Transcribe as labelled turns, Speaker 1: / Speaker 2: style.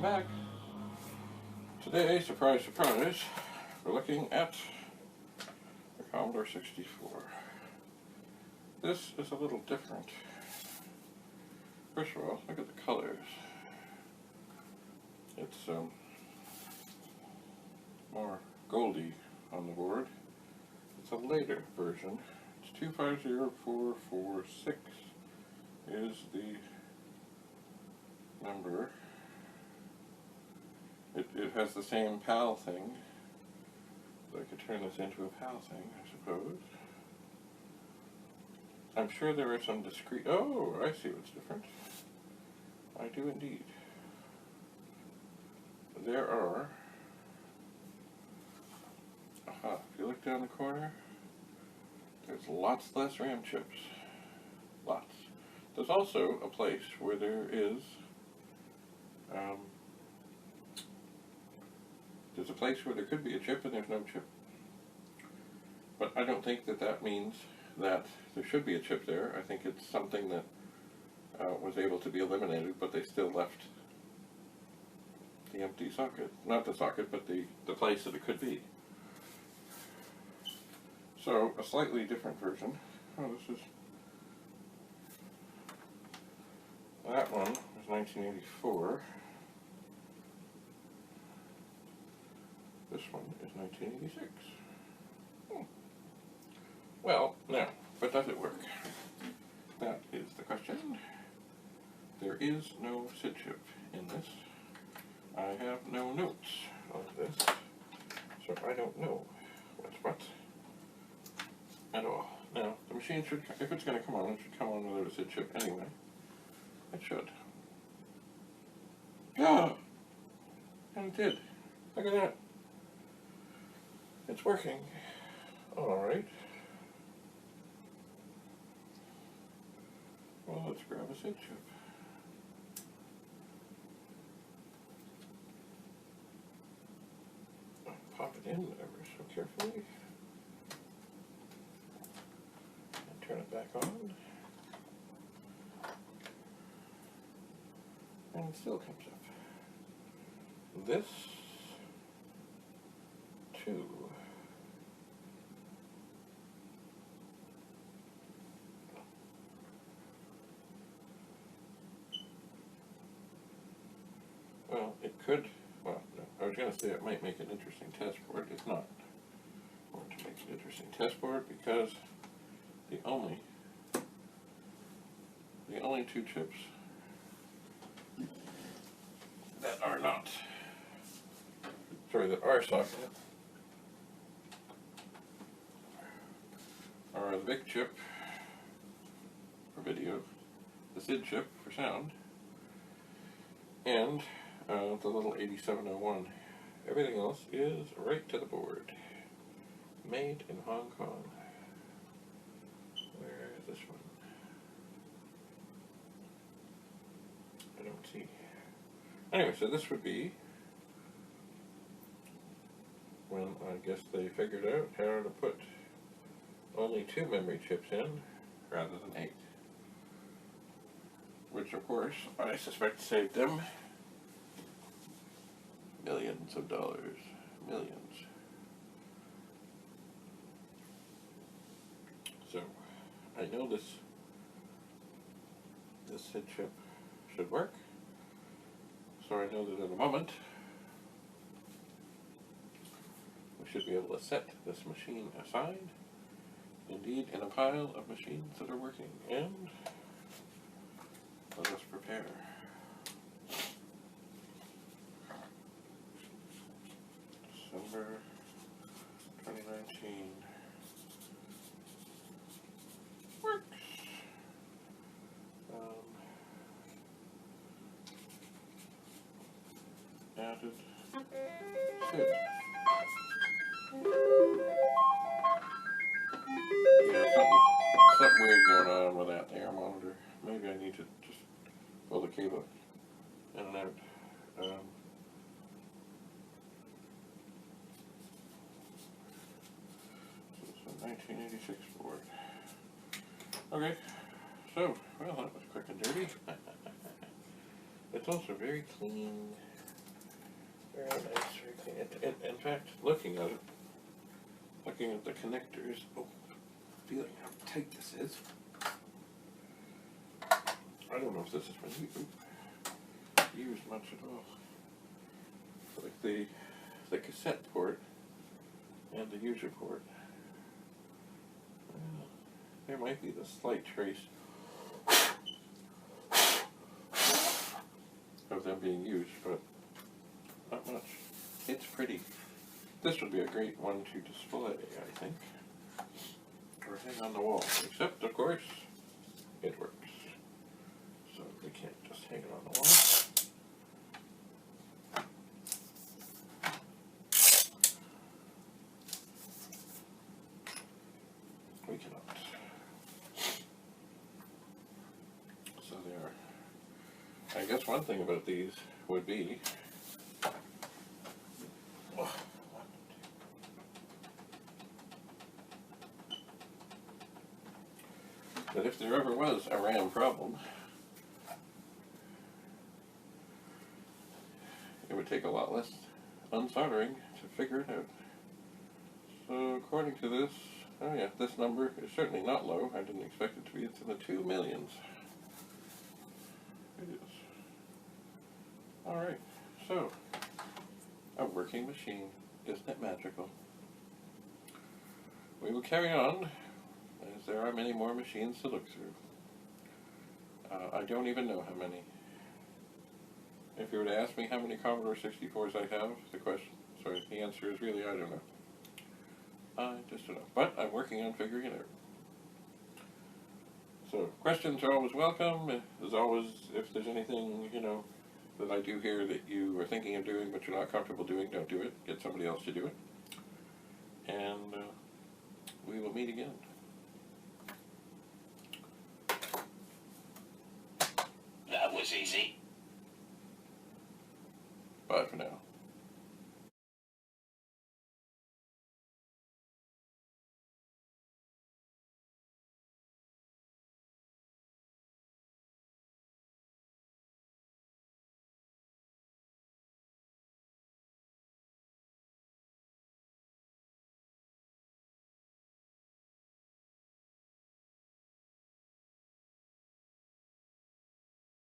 Speaker 1: back. Today, surprise, surprise, we're looking at the Commodore 64. This is a little different. First of all, look at the colors. It's more goldy on the board. It's a later version. It's 250446 is the number. It has the same PAL thing. So I could turn this into a PAL thing, I suppose. I'm sure there are some discrete... Oh, I see what's different. I do indeed. There are... Aha, if you look down the corner, there's lots less RAM chips. Lots. There's also a place where there is... there's a place where there could be a chip and there's no chip. But I don't think that that means that there should be a chip there. I think it's something that was able to be eliminated, but they still left the empty socket. Not the socket, but the place that it could be. So, a slightly different version. Oh, this is... That one was 1984. This one is 1986. Well, now, but does it work? That is the question. There is no SID chip in this. I have no notes of this, so I don't know what's what at all. Now, the machine should, if it's going to come on, it should come on without a SID chip anyway. It should. Ah! And it did. Look at that. It's working. Alright. Well, let's grab a SID chip. Pop it in ever so carefully. And turn it back on. And it still comes up. This, too. Well, it could, well, no, I was going to say it might make an interesting test board. It's not going to make an interesting test board because the only two chips that are not, that are socket are the big chip for video, the SID chip for sound, and the little 8701. Everything else is right to the board. Made in Hong Kong. Where is this one? I don't see. Anyway, so this would be when I guess they figured out how to put only 2 memory chips in rather than 8. Which of course I suspect saved them millions of dollars. Millions. So I know this SID chip should work. So I know that in a moment we should be able to set this machine aside, indeed in a pile of machines that are working, and let us prepare. December 2019 works. Added SID. Yeah, something weird going on with that air monitor. Maybe I need to just pull the cable in and out. So it's a 1986 board. Okay, so, well, that was quick and dirty. It's also very clean. Very nice, very clean. In fact, looking at it, looking at the connectors, oh, feeling how tight this is. I don't know if this has been used much at all. Like the cassette port and the user port. There might be the slight trace of them being used, but not much. It's pretty. This would be a great one to display, I think, or hang on the wall. Except, of course, it works. So we can't just hang it on the wall. We cannot. So there. I guess one thing about these would be that if there ever was a RAM problem, it would take a lot less unsoldering to figure it out. So according to this, oh yeah, this number is certainly not low. I didn't expect it to be. It's in the 2 millions. It is. Alright, so, a working machine. Isn't it magical? We will carry on, as there are many more machines to look through. I don't even know how many. If you were to ask me how many Commodore 64s I have, the answer is really, I don't know. I just don't know. But I'm working on figuring it out. So, questions are always welcome. As always, if there's anything, that I do here that you are thinking of doing but you're not comfortable doing, don't do it. Get somebody else to do it. And we will meet again.
Speaker 2: That was easy.
Speaker 1: Bye for now.